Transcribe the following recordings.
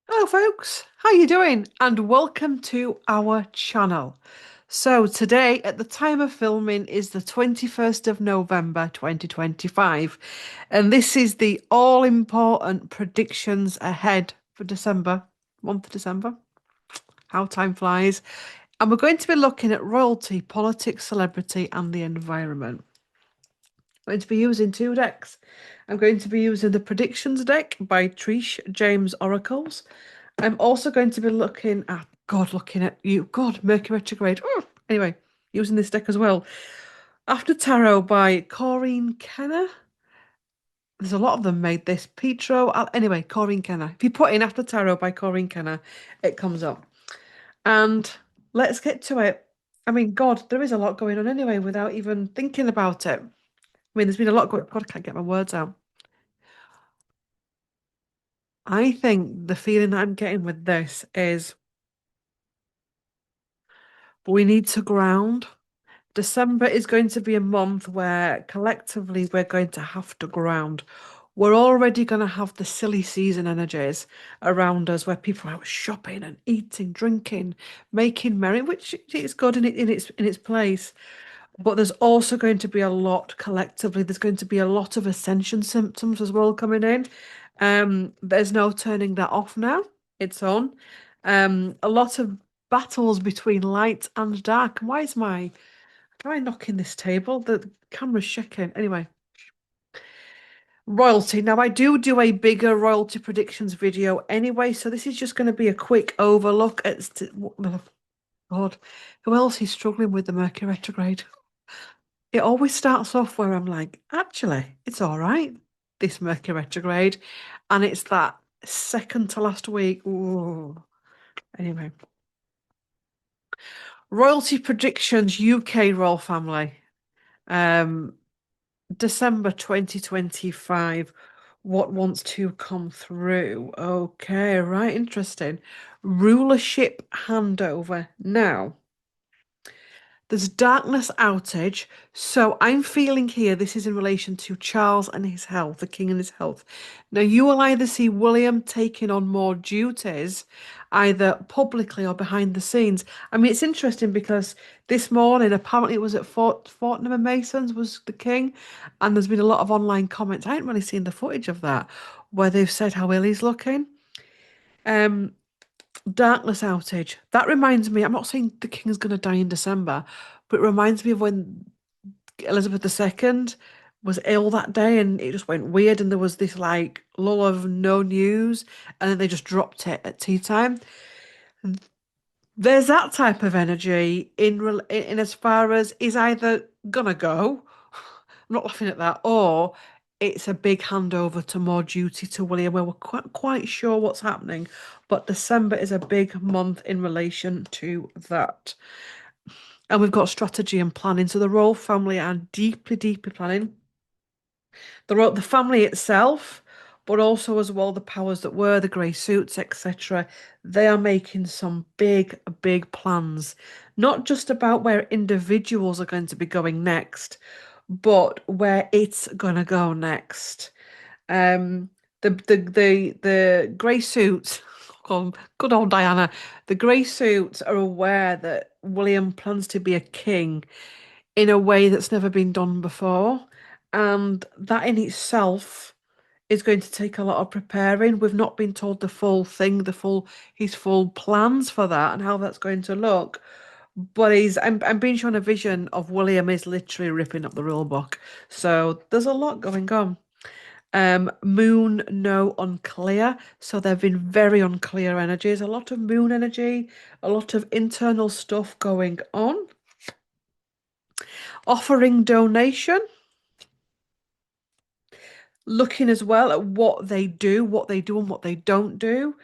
Hello folks, how you doing? And welcome to our channel. So today at the time of filming is the 21st of November 2025 and this is the all important predictions ahead for December, month of December. How time flies. And we're going to be looking at royalty, politics, celebrity and the environment. I'm going to be using two decks. I'm going to be using the predictions deck by Trish James Oracles. I'm also going to be looking at you. God, Mercury retrograde. Anyway, using this deck as well. After Tarot by Corrine Kenner. There's a lot of them made this. Anyway, Corrine Kenner. If you put in After Tarot by Corrine Kenner, it comes up. And let's get to it. I mean, God, there is a lot going on anyway without even thinking about it. I mean, there's been a lot going. God, I can't get my words out. I think the feeling that I'm getting with this is we need to ground. December is going to be a month where collectively we're going to have to ground. We're already going to have the silly season energies around us where people are out shopping and eating, drinking, making merry, which is good in its place. But there's also going to be a lot collectively. There's going to be a lot of ascension symptoms as well coming in. There's no turning that off now. It's on. A lot of battles between light and dark. Why is my Try knocking this table. The camera's shaking. Anyway, royalty. Now, I do a bigger royalty predictions video anyway, so this is just going to be a quick overlook at oh, God, who else is struggling with the Mercury retrograde? It always starts off where I'm like, actually, it's all right, this Mercury retrograde, and it's that second to last week. Ooh. Anyway, royalty predictions, UK royal family. Um, December 2025. What wants to come through? Okay, right, interesting. Rulership handover. Now, there's darkness outage. So I'm feeling here this is in relation to Charles and his health, the king and his health. Now, you will either see William taking on more duties, either publicly or behind the scenes. I mean, it's interesting because this morning, apparently it was at Fortnum and Mason's was the king, and there's been a lot of online comments. I haven't really seen the footage of that, where they've said how ill he's looking. Um, Darkness outage. That reminds me, I'm not saying the king's going to die in December, but it reminds me of when Elizabeth II was ill that day and it just went weird and there was this like lull of no news and then they just dropped it at tea time. There's that type of energy in as far as is either gonna go, I'm not laughing at that, or it's a big handover to more duty to William where we're quite sure what's happening. But December is a big month in relation to that. And we've got strategy and planning. So the royal family are deeply, deeply planning. The family itself, but also as well the powers that were, the grey suits, etc. They are making some big, big plans, not just about where individuals are going to be going next, but where it's gonna go next. Um, the grey suits, good old Diana, the grey suits are aware that William plans to be a king in a way that's never been done before. And that in itself is going to take a lot of preparing. We've not been told the full thing, his full plans for that and how that's going to look. But I'm being shown a vision of William is literally ripping up the rule book. So there's a lot going on. Moon, no, unclear. So there have been very unclear energies. A lot of moon energy, a lot of internal stuff going on. Offering donation, looking as well at what they do and what they don't do,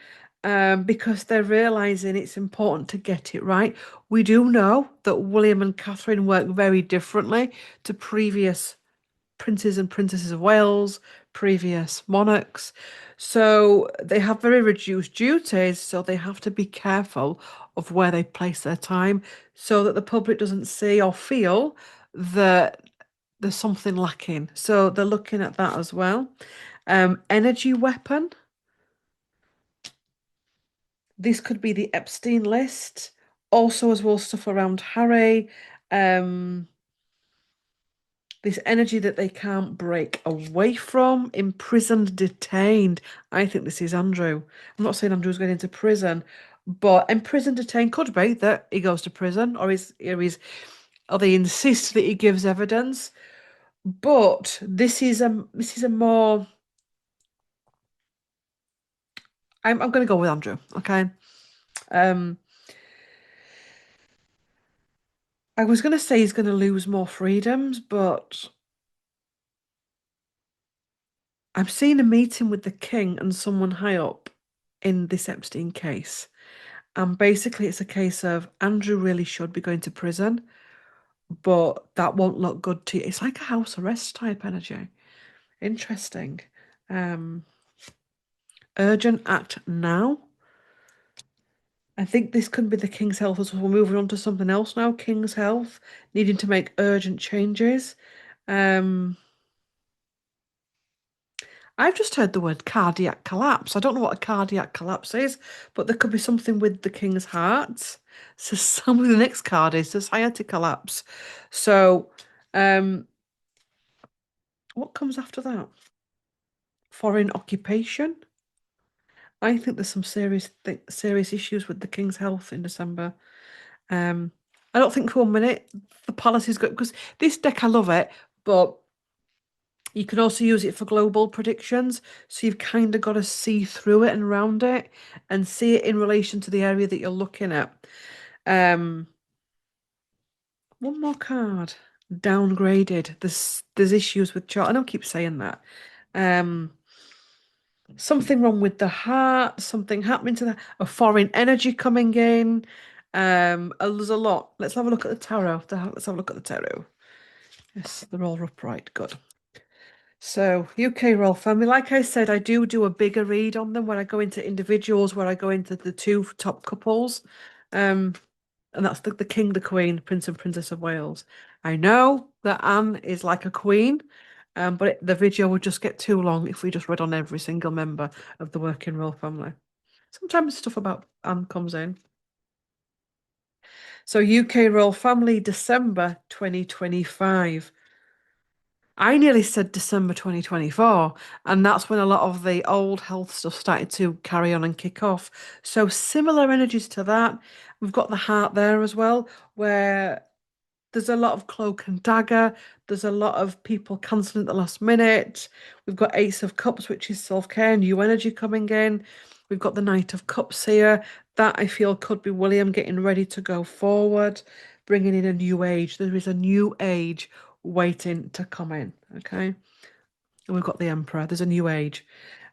because they're realizing it's important to get it right. We do know that William and Catherine work very differently to previous princes and princesses of Wales, previous monarchs. So they have very reduced duties, so they have to be careful of where they place their time so that the public doesn't see or feel that there's something lacking. So they're looking at that as well. Energy weapon. This could be the Epstein list. Also, as well, stuff around Harry. Um, this energy that they can't break away from, imprisoned, detained. I think this is Andrew. I'm not saying Andrew's going into prison, but imprisoned, detained could be that he goes to prison, or they insist that he gives evidence. But this is a more. I'm going to go with Andrew. Okay. Um, I was going to say he's going to lose more freedoms, but I'm seeing a meeting with the king and someone high up in this Epstein case. And basically, it's a case of Andrew really should be going to prison, but that won't look good to you. It's like a house arrest type energy. Interesting. Um, urgent act now. I think this could be the King's Health as well. We're moving on to something else now. King's Health, needing to make urgent changes. Um, I've just heard the word cardiac collapse. I don't know what a cardiac collapse is, but there could be something with the King's heart. So some of the next card is society collapse. So, what comes after that? Foreign occupation. I think there's some serious issues with the King's health in December. Um, I don't think for 1 minute the policy's good because this deck I love it, but you can also use it for global predictions. So you've kind of got to see through it and around it and see it in relation to the area that you're looking at. Um, one more card. Downgraded. There's issues with chart. I don't keep saying that. Um, something wrong with the heart, something happening to a foreign energy coming in. There's a lot. Let's have a look at the tarot. Let's have a look at the tarot. Yes, they're all upright. Good. So, UK royal family, like I said, I do a bigger read on them when I go into individuals, where I go into the two top couples. Um, and that's the King, the Queen, Prince and Princess of Wales. I know that Anne is like a queen, but the video would just get too long if we just read on every single member of the working royal family. Sometimes stuff about Anne comes in. So, UK royal family, December 2025. I nearly said December 2024, and that's when a lot of the old health stuff started to carry on and kick off. So similar energies to that. We've got the heart there as well, where there's a lot of cloak and dagger. There's a lot of people cancelling at the last minute. We've got Ace of Cups, which is self-care, new energy coming in. We've got the Knight of Cups here. That I feel could be William getting ready to go forward, bringing in a new age. There is a new age waiting to come in. Okay. And we've got the Emperor. There's a new age.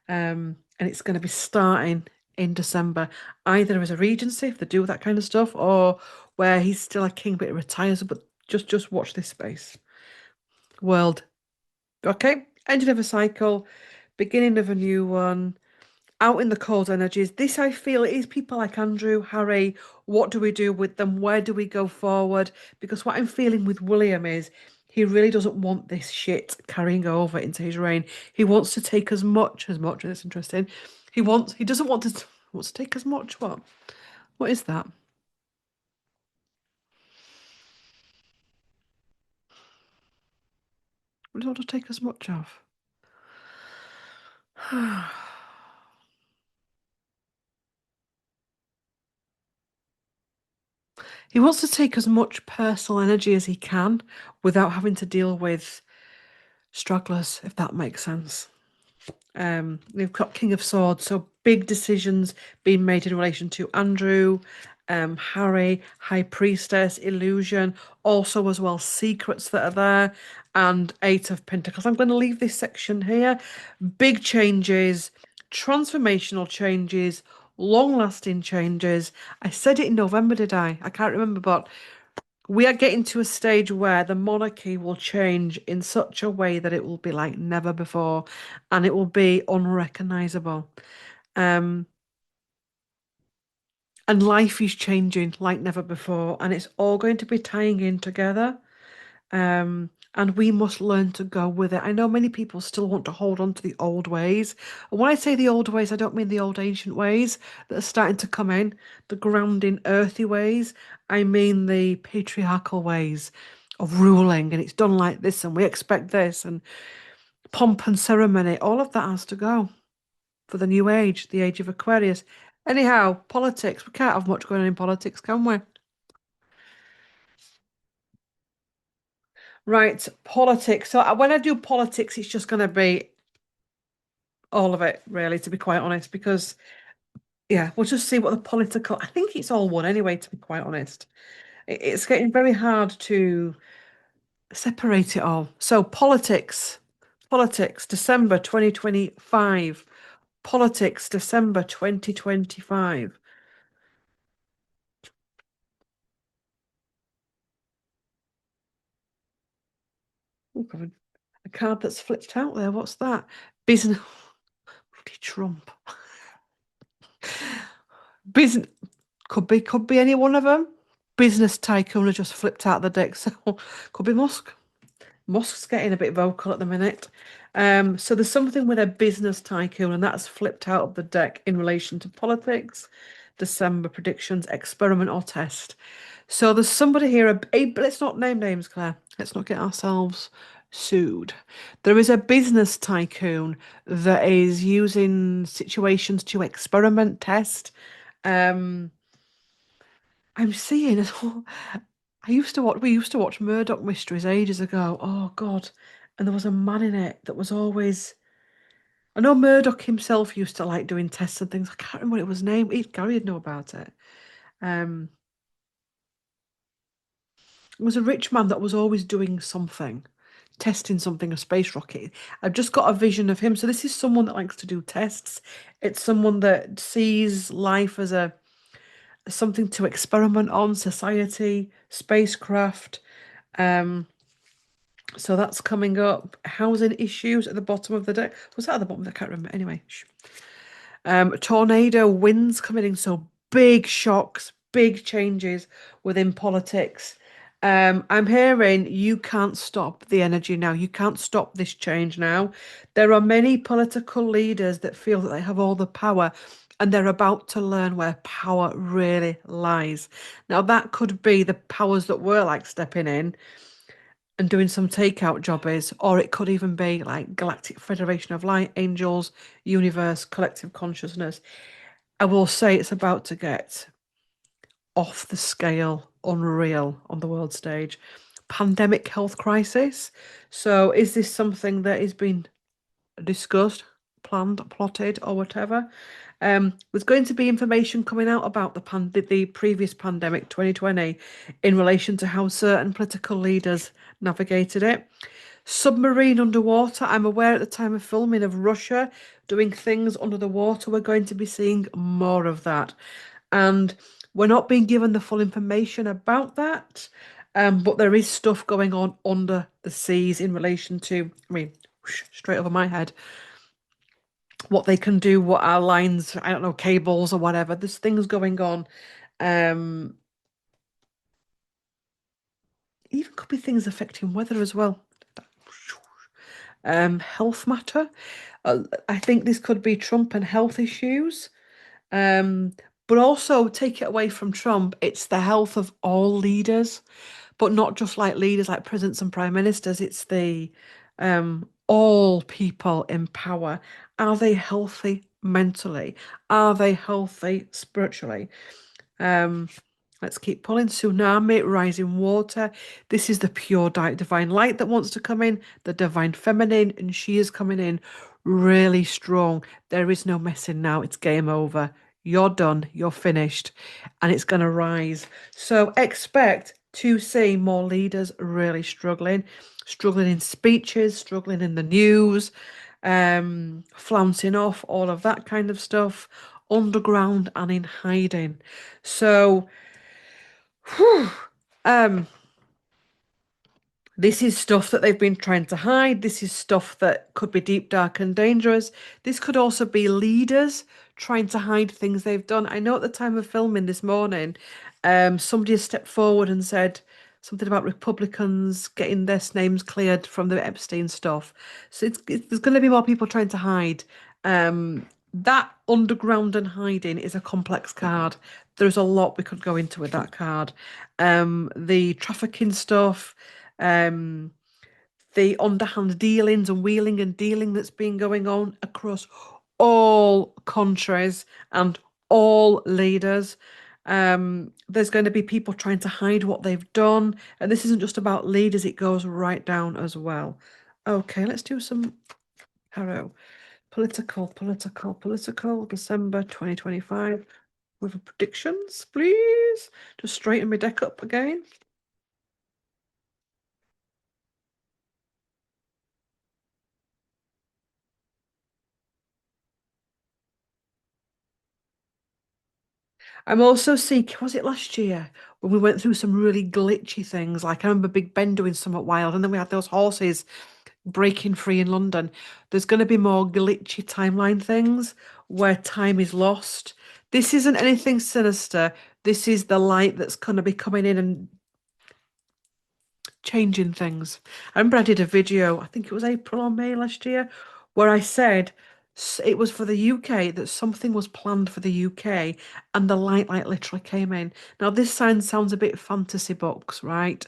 And it's going to be starting in December, either as a regency, if they do that kind of stuff, or where he's still a king but he retires. But just watch this space. World. Okay. Ending of a cycle, beginning of a new one. Out in the cold energies. This I feel is people like Andrew, Harry. What do we do with them? Where do we go forward? Because what I'm feeling with William is he really doesn't want this shit carrying over into his reign. He wants to take as much, and it's interesting. He doesn't want to wants to take as much. What? What is that? What does he want to take as much of? He wants to take as much personal energy as he can without having to deal with stragglers, if that makes sense. We've got King of Swords, so big decisions being made in relation to Andrew, Harry, High Priestess, Illusion, also as well secrets that are there, and Eight of Pentacles. I'm going to leave this section here. Big changes, transformational changes, long-lasting changes. I said it in November, did I? I can't remember, but we are getting to a stage where the monarchy will change in such a way that it will be like never before and it will be unrecognizable. Um, and life is changing like never before, and it's all going to be tying in together. and we must learn to go with it. I know many people still want to hold on to the old ways. And when I say the old ways, I don't mean the old ancient ways that are starting to come in, the grounding, earthy ways. I mean the patriarchal ways of ruling, and it's done like this, and we expect this, and pomp and ceremony. All of that has to go for the new age, the age of Aquarius. Anyhow, politics. We can't have much going on in politics, can we? Right, politics. So when I do politics, it's just going to be all of it, really, to be quite honest, because yeah, we'll just see what the political. I think it's all one anyway, to be quite honest. It's getting very hard to separate it all. So politics, December 2025. Politics, December 2025. Oh, God, a card that's flipped out there. What's that? Business. Bloody Trump. Business could be any one of them. Business tycoon has just flipped out the deck, so could be Musk. Musk's getting a bit vocal at the minute. So there's something with a business tycoon, and that's flipped out of the deck in relation to politics, December predictions, experiment or test. So there's somebody here, let's not name names, Claire. Let's not get ourselves sued. There is a business tycoon that is using situations to experiment, test. Um, I'm seeing we used to watch Murdoch Mysteries ages ago. Oh God. And there was a man in it that was always I know Murdoch himself used to like doing tests and things. I can't remember what it was named. Gary would know about it. Um it was a rich man that was always doing something, testing something, a space rocket. I've just got a vision of him. So this is someone that likes to do tests. It's someone that sees life as a something to experiment on, society, spacecraft. Um, So that's coming up. Housing issues at the bottom of the deck. Was that at the bottom? I can't remember. Anyway, tornado winds coming in. So big shocks, big changes within politics. I'm hearing you can't stop the energy now. You can't stop this change now. There are many political leaders that feel that they have all the power and they're about to learn where power really lies. Now, that could be the powers that were like stepping in and doing some takeout jobbies, or it could even be like Galactic Federation of Light, Angels, Universe, Collective Consciousness. I will say it's about to get off the scale, unreal on the world stage. Pandemic health crisis. So, is this something that has been discussed, planned, plotted, or whatever? There's going to be information coming out about the previous pandemic, 2020, in relation to how certain political leaders navigated it. Submarine underwater. I'm aware at the time of filming of Russia doing things under the water. We're going to be seeing more of that. And we're not being given the full information about that. But there is stuff going on under the seas in relation to, I mean, straight over my head, what they can do, what our lines, I don't know, cables or whatever. There's things going on. Um, Even could be things affecting weather as well. Health matter. I think this could be Trump and health issues. Um, but also take it away from Trump, it's the health of all leaders, but not just like leaders like presidents and prime ministers. It's the all people in power. Are they healthy mentally? Are they healthy spiritually? Um, let's keep pulling. Tsunami, rising water. This is the pure divine light that wants to come in, the divine feminine, and she is coming in really strong. There is no messing now. It's game over. You're done. You're finished. And it's going to rise. So expect to see more leaders really struggling in speeches, struggling in the news, flouncing off, all of that kind of stuff, underground and in hiding. So, whew, um, this is stuff that they've been trying to hide. This is stuff that could be deep, dark, and dangerous. This could also be leaders trying to hide things they've done. I know at the time of filming this morning, somebody has stepped forward and said, something about Republicans getting their names cleared from the Epstein stuff. So there's going to be more people trying to hide. That underground and hiding is a complex card. There's a lot we could go into with that card. The trafficking stuff, um, the underhand dealings and wheeling and dealing that's been going on across all countries and all leaders. There's going to be people trying to hide what they've done. And this isn't just about leaders, it goes right down as well. Okay, let's do some tarot. Political, December 2025. With predictions, please. Just straighten my deck up again. I'm also seeing, was it last year when we went through some really glitchy things? Like I remember Big Ben doing somewhat wild, and then we had those horses breaking free in London. There's going to be more glitchy timeline things where time is lost. This isn't anything sinister. This is the light that's going to be coming in and changing things. I remember I did a video, I think it was April or May last year, where I said it was for the UK that something was planned for the UK and the light literally came in. Now this sounds a bit fantasy books, right?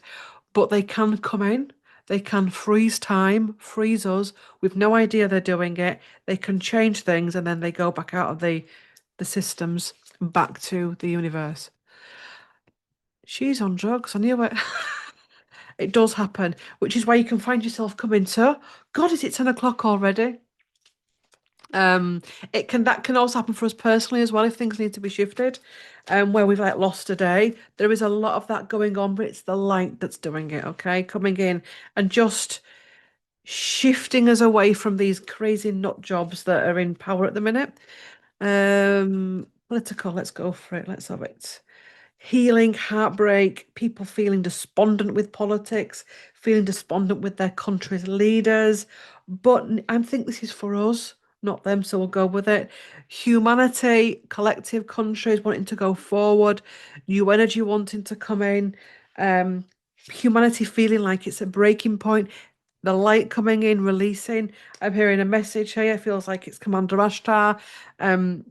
But they can come in. They can freeze time, freeze us. We've no idea they're doing it. They can change things and then they go back out of the systems back to the universe. She's on drugs. I knew it. It does happen, which is why you can find yourself coming to, God, is it 10 o'clock already? Um, it can that can also happen for us personally as well if things need to be shifted, where we've like lost a day. There is a lot of that going on, but it's the light that's doing it, okay? Coming in and just shifting us away from these crazy nut jobs that are in power at the minute. Political, let's go for it. Let's have it. Healing, heartbreak, people feeling despondent with politics, feeling despondent with their country's leaders. But I think this is for us, not them, so we'll go with it. Humanity, collective countries wanting to go forward, new energy wanting to come in, humanity feeling like it's a breaking point, the light coming in, releasing. I'm hearing a message here, it feels like it's Commander Ashtar. Um,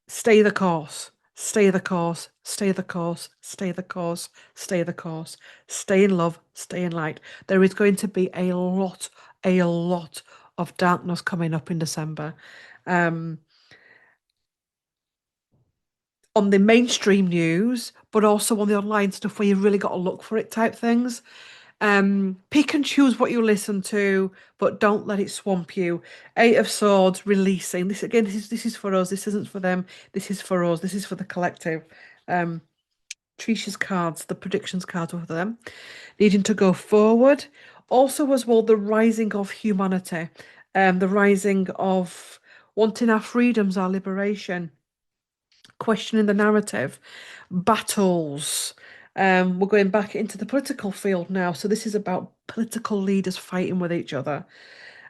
Stay the course. Stay the course. Stay the course. Stay the course. Stay the course. Stay in love. Stay in light. There is going to be a lot of darkness coming up in December. Um, on the mainstream news, but also on the online stuff where you really got to look for it type things. Pick and choose what you listen to, but don't let it swamp you. Eight of Swords, releasing. This again, this is for us. This isn't for them. This is for us. This is for the collective. Um, Tricia's cards, the predictions cards of them, needing to go forward. Also, as well, the rising of humanity, the rising of wanting our freedoms, our liberation, questioning the narrative, battles. We're going back into the political field now. So this is about political leaders fighting with each other.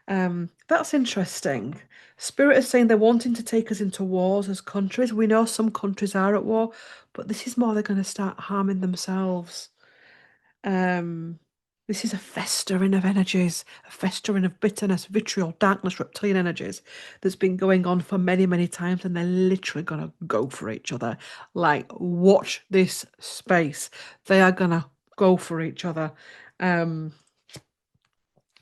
That's interesting. Spirit is saying they're wanting to take us into wars as countries. We know some countries are at war, but this is more they're going to start harming themselves. Um, this is a festering of energies, a festering of bitterness, vitriol, darkness, reptilian energies that's been going on for many, many times, and they're literally gonna go for each other. Like, watch this space. They are gonna go for each other. Um,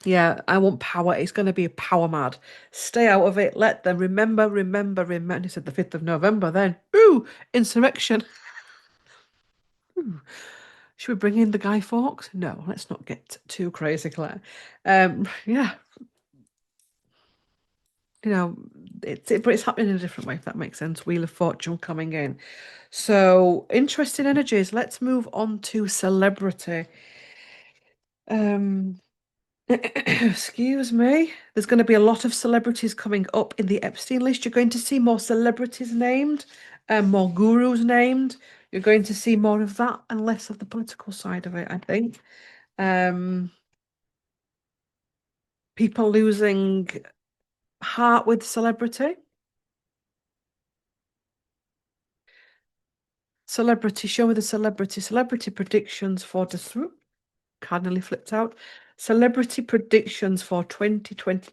yeah, I want power. It's gonna be a power mad. Stay out of it. Let them remember. And he said the 5th of November then. Ooh, insurrection. Should we bring in the Guy Fawkes? No, let's not get too crazy, Claire. Yeah, but it's happening in a different way, if that makes sense. Wheel of Fortune coming in. So, interesting energies. Let's move on to celebrity. Um, excuse me. There's going to be a lot of celebrities coming up in the Epstein list. You're going to see more celebrities named, more gurus named. You're going to see more of that and less of the political side of it, I think. Um, People losing heart with celebrity. Celebrity, show me the celebrity. Celebrity predictions for the card nearly flipped out. Celebrity predictions for 2020,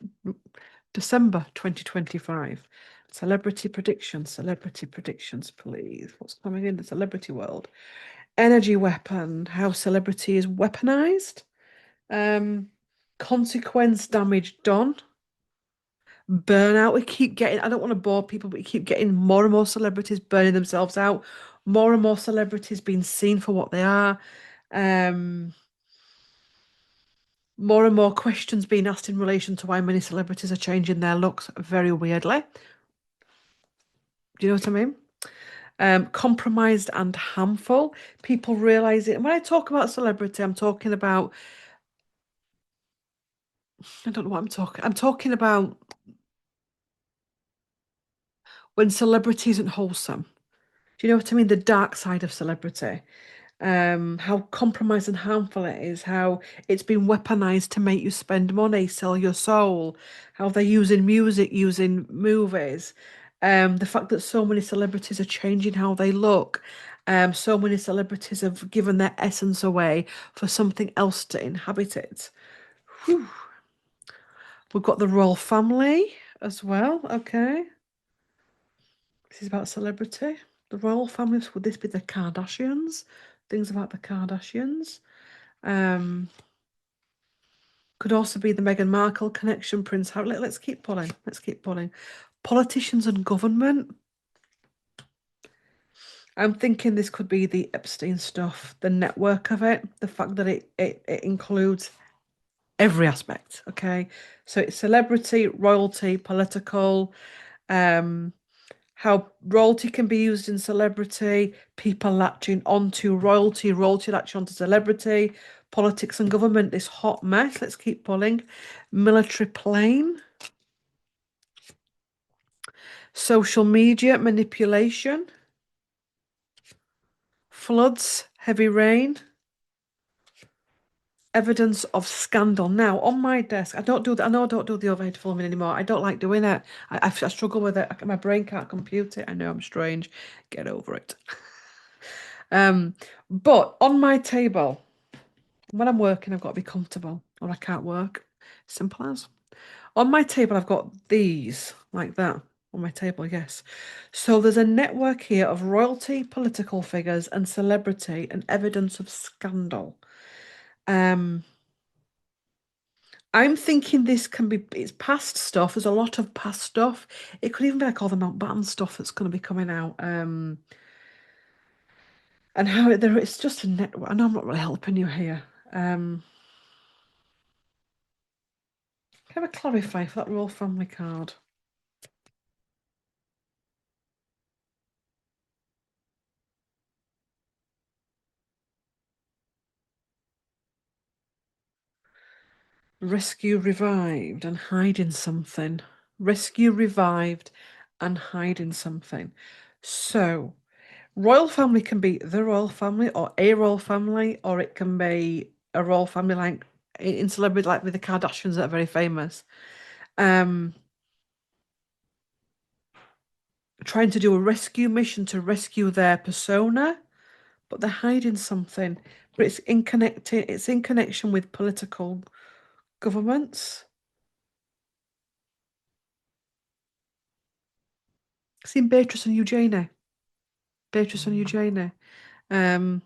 December 2025. Celebrity predictions, please. What's coming in the celebrity world? Energy weapon, how celebrity is weaponized. Um, consequence damage done. Burnout. We keep getting, I don't want to bore people, but we keep getting more and more celebrities burning themselves out, more and more celebrities being seen for what they are. Um, more and more questions being asked in relation to why many celebrities are changing their looks very weirdly. Do you know what I mean? Compromised and harmful. People realize it. When I talk about celebrity, I'm talking about, I don't know what I'm talking. I'm talking about when celebrity isn't wholesome. Do you know what I mean? The dark side of celebrity. How compromised and harmful it is, how it's been weaponized to make you spend money, sell your soul, how they're using music, using movies. The fact that so many celebrities are changing how they look. So many celebrities have given their essence away for something else to inhabit it. Whew. We've got the royal family as well. Okay. This is about celebrity. The royal family, would this be the Kardashians? Things about the Kardashians. Um, could also be the Meghan Markle connection, Prince Harry. Let's keep pulling. Let's keep pulling. Politicians and government. I'm thinking this could be the Epstein stuff, the network of it, the fact that it includes every aspect. Okay. So it's celebrity, royalty, political, um, how royalty can be used in celebrity, people latching onto royalty, royalty latching onto celebrity, politics and government, this hot mess. Let's keep pulling. Military plane, social media manipulation, floods, heavy rain, evidence of scandal. Now, on my desk, I don't do that. I know I don't do the overhead filming anymore. I don't like doing it. I struggle with it. My brain can't compute it. I know I'm strange. Get over it. Um, but on my table, when I'm working, I've got to be comfortable or I can't work. Simple as. On my table, I've got these like that on my table, yes. So there's a network here of royalty, political figures, and celebrity and evidence of scandal. Um, I'm thinking this can be, it's past stuff. There's a lot of past stuff. It could even be like all the Mountbatten stuff that's going to be coming out. And how it's just a network. I know I'm not really helping you here. Can I clarify for that royal family card? Rescue revived and hiding something. Rescue revived and hiding something. So, royal family can be the royal family or a royal family, or it can be a royal family like in celebrity, like with the Kardashians that are very famous. Um, trying to do a rescue mission to rescue their persona, but they're hiding something. But it's in connection with political governments. Seen Beatrice and Eugenie. Beatrice and Eugenie. Um,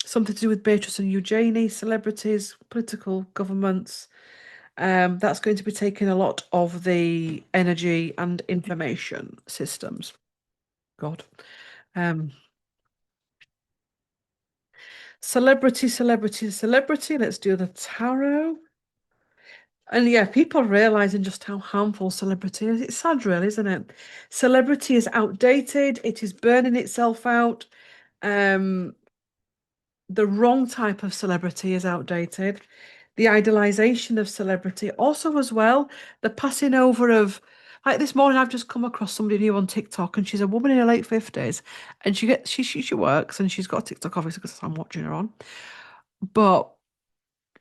something to do with Beatrice and Eugenie, celebrities, political governments. That's going to be taking a lot of the energy and information systems. God. Um, celebrity. Let's do the tarot. And yeah, people realizing just how harmful celebrity is. It's sad, really, isn't it? Celebrity is outdated. It is burning itself out. Um, the wrong type of celebrity is outdated. The idolization of celebrity also as well. The passing over of like this morning I've just come across somebody new on TikTok and she's a woman in her late 50s and she works and she's got a TikTok obviously because I'm watching her on. But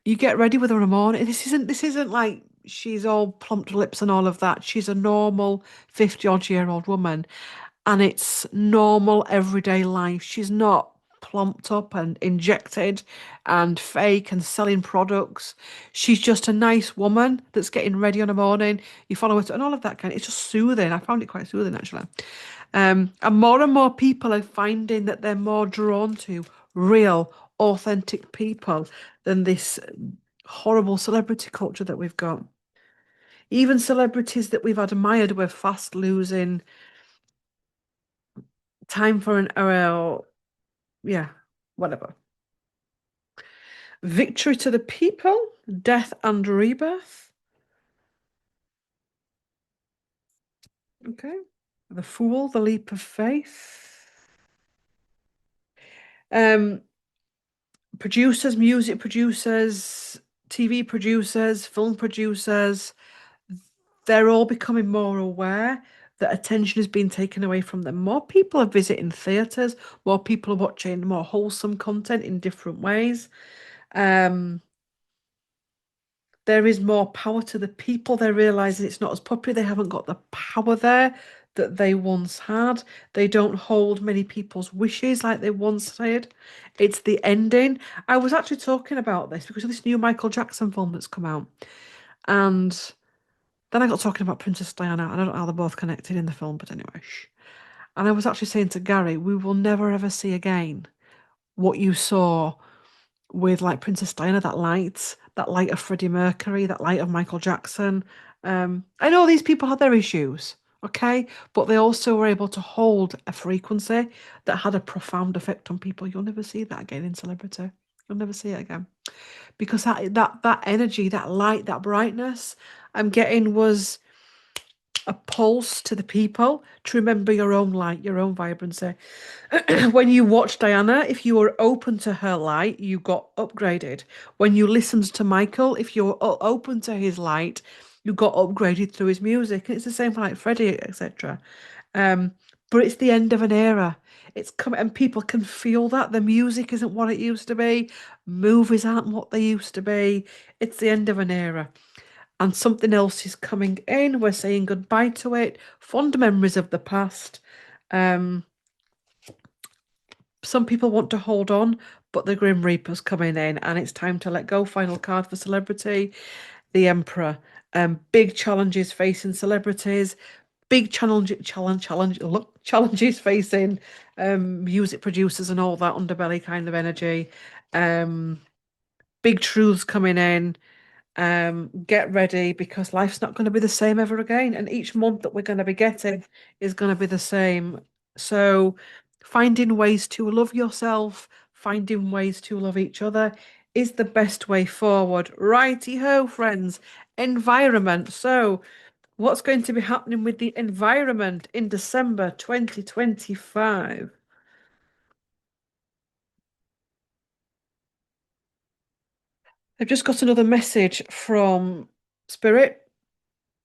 you get ready with her in the morning. This isn't like she's all plumped lips and all of that. She's a normal 50 odd year old woman and it's normal everyday life. She's not plomped up and injected and fake and selling products. She's just a nice woman that's getting ready on a morning. You follow her and all of that kind. It's just soothing. I found it quite soothing actually. And more people are finding that they're more drawn to real, authentic people than this horrible celebrity culture that we've got. Even celebrities that we've admired, we're fast losing time for an yeah, whatever. Victory to the people, death and rebirth. Okay. The Fool, the Leap of Faith. Um, Producers, music producers, TV producers, film producers, they're all becoming more aware that attention is being taken away from them. More people are visiting theatres, more people are watching more wholesome content in different ways. Um, there is more power to the people. They're realizing it's not as popular. They haven't got the power there that they once had. They don't hold many people's wishes like they once did. It's the ending. I was actually talking about this because of this new Michael Jackson film that's come out. And then I got talking about Princess Diana. I don't know how they're both connected in the film, but anyway. Shh. And I was actually saying to Gary, we will never ever see again what you saw with like Princess Diana, that light of Freddie Mercury, that light of Michael Jackson. I know these people had their issues, okay, but they also were able to hold a frequency that had a profound effect on people. You'll never see that again in celebrity. You'll never see it again because that energy, that light, that brightness I'm getting was a pulse to the people to remember your own light, your own vibrancy. When you watched Diana, if you were open to her light, you got upgraded. When you listened to Michael, if you were open to his light, you got upgraded through his music. And it's the same for like Freddie, etc. Um, but it's the end of an era. It's coming, and people can feel that the music isn't what it used to be. Movies aren't what they used to be. It's the end of an era and something else is coming in. We're saying goodbye to it. Fond memories of the past. Um, some people want to hold on, but the Grim Reaper's coming in, and it's time to let go. Final card for celebrity, the Emperor. Big challenges facing celebrities. Big challenges facing music producers and all that underbelly kind of energy. Um, Big truths coming in. Get ready because life's not going to be the same ever again. And each month that we're going to be getting is going to be the same. So finding ways to love yourself, finding ways to love each other is the best way forward. Righty ho, friends. Environment. So what's going to be happening with the environment in December 2025? I've just got another message from Spirit.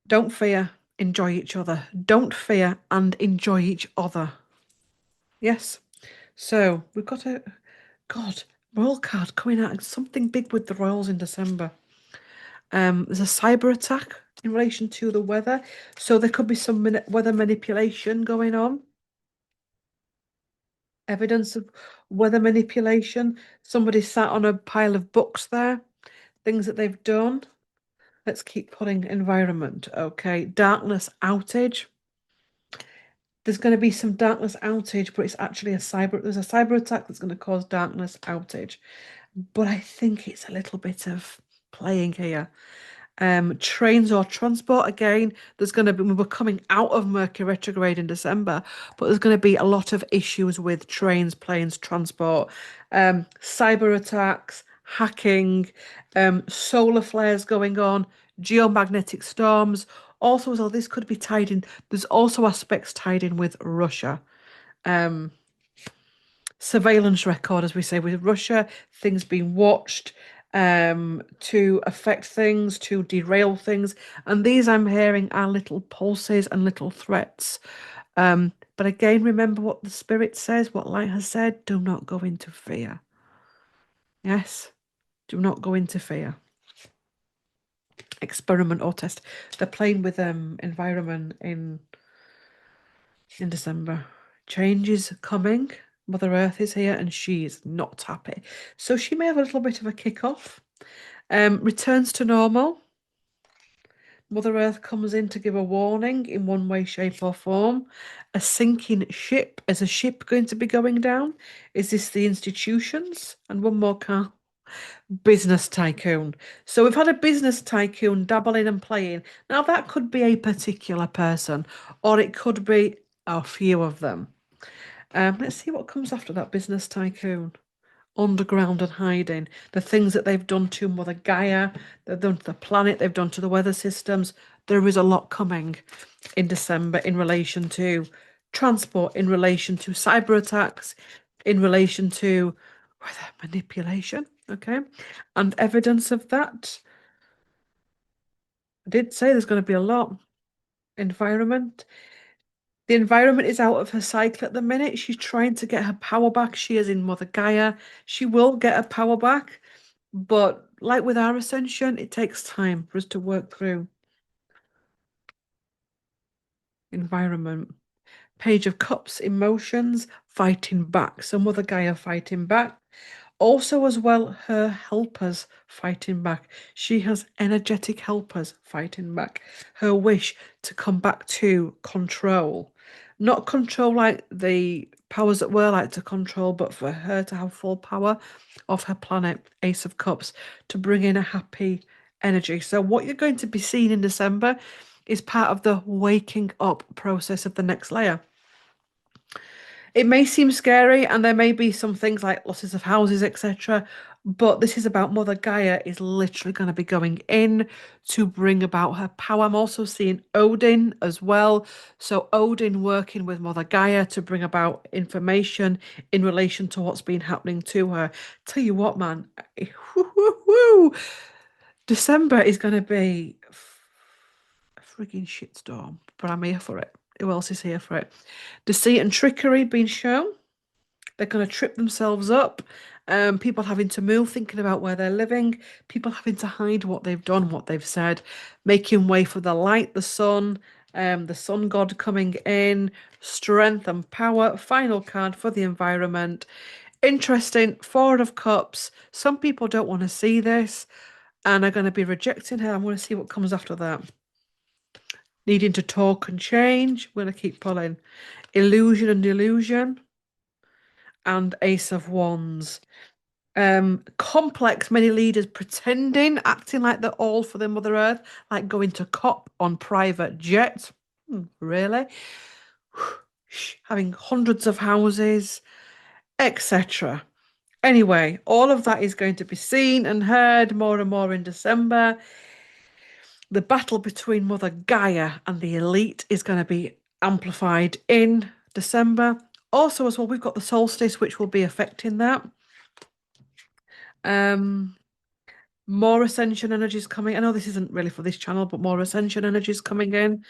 Don't fear, enjoy each other. Don't fear and enjoy each other. Yes. So we've got a God royal card coming out. Something big with the royals in December. There's a cyber attack in relation to the weather, so there could be some weather manipulation going on. Evidence of weather manipulation. Somebody sat on a pile of books there. Things that they've done. Let's keep putting environment. Okay, darkness outage. There's going to be some darkness outage, but it's actually there's a cyber attack that's going to cause darkness outage. But I think it's a little bit of playing here. Trains or transport, again, we're coming out of Mercury retrograde in December, but there's going to be a lot of issues with trains, planes, transport, cyber attacks, hacking, solar flares going on, geomagnetic storms. Also, as well, this could be tied in, there's also aspects tied in with Russia. Um, Surveillance record, as we say, with Russia, things being watched to affect things, to derail things. And these I'm hearing are little pulses and little threats. But again, remember what the Spirit says, what Light has said, do not go into fear. Yes, do not go into fear. Experiment or test. They're playing with environment in December. Change is coming. Mother Earth is here and she is not happy. So she may have a little bit of a kick-off. Returns to normal. Mother Earth comes in to give a warning in one way, shape, or form. A sinking ship. Is a ship going to be going down? Is this the institutions? And one more card. Business tycoon. So we've had a business tycoon dabbling and playing. Now that could be a particular person, or it could be a few of them. Let's see what comes after that business tycoon. Underground and hiding. The things that they've done to Mother Gaia, they've done to the planet, they've done to the weather systems. There is a lot coming in December in relation to transport, in relation to cyber attacks, in relation to weather manipulation. Okay. And evidence of that. I did say there's going to be a lot. Environment. The environment is out of her cycle at the minute. She's trying to get her power back. She is in Mother Gaia. She will get her power back. But like with our ascension, it takes time for us to work through environment. Page of Cups, emotions, fighting back. So Mother Gaia fighting back. Also, as well, her helpers fighting back. She has energetic helpers fighting back. Her wish to come back to control. Not control like the powers that were like to control, but for her to have full power of her planet, Ace of Cups, to bring in a happy energy. So, what you're going to be seeing in December is part of the waking up process of the next layer. It may seem scary, and there may be some things like losses of houses, etc. But this is about Mother Gaia is literally going to be going in to bring about her power. I'm also seeing Odin as well. So Odin working with Mother Gaia to bring about information in relation to what's been happening to her. Tell you what, man, December is going to be a frigging shitstorm, but I'm here for it. Who else is here for it? Deceit and trickery being shown. They're going to trip themselves up. People having to move, thinking about where they're living. People having to hide what they've done, what they've said. Making way for the light, the sun god coming in. Strength and power. Final card for the environment. Interesting. Four of Cups. Some people don't want to see this and are going to be rejecting her. I'm going to see what comes after that. Needing to talk and change. We're going to keep pulling. Illusion and delusion. And Ace of Wands. Complex, many leaders pretending, acting like they're all for the Mother Earth, like going to COP on private jets. Really? Having hundreds of houses, etc. Anyway, all of that is going to be seen and heard more and more in December. The battle between Mother Gaia and the elite is going to be amplified in December. Also, as well, we've got the solstice, which will be affecting that. More ascension energies coming. I know this isn't really for this channel, but more ascension energies coming in,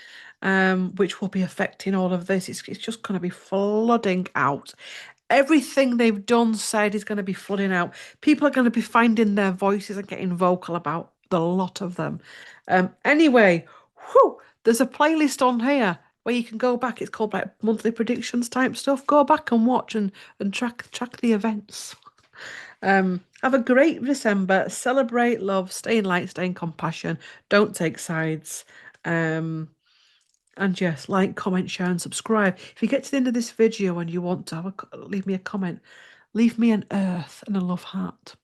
which will be affecting all of this. It's just going to be flooding out. Everything they've done, said is going to be flooding out. People are going to be finding their voices and getting vocal about the lot of them. Anyway, there's a playlist on here where you can go back. It's called like monthly predictions type stuff. Go back and watch and track the events. Have a great December. Celebrate love, stay in light, stay in compassion. Don't take sides. And yes, like, comment, share, and subscribe. If you get to the end of this video and you want to leave me a comment, leave me an earth and a love heart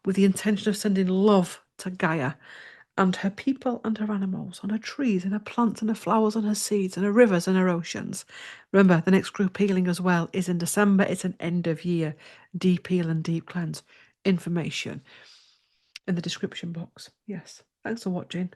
with the intention of sending love to Gaia and her people and her animals, and her trees and her plants and her flowers and her seeds and her rivers and her oceans. Remember, the next group healing as well is in December. It's an end of year deep heal and deep cleanse information in the description box. Yes. Thanks for watching.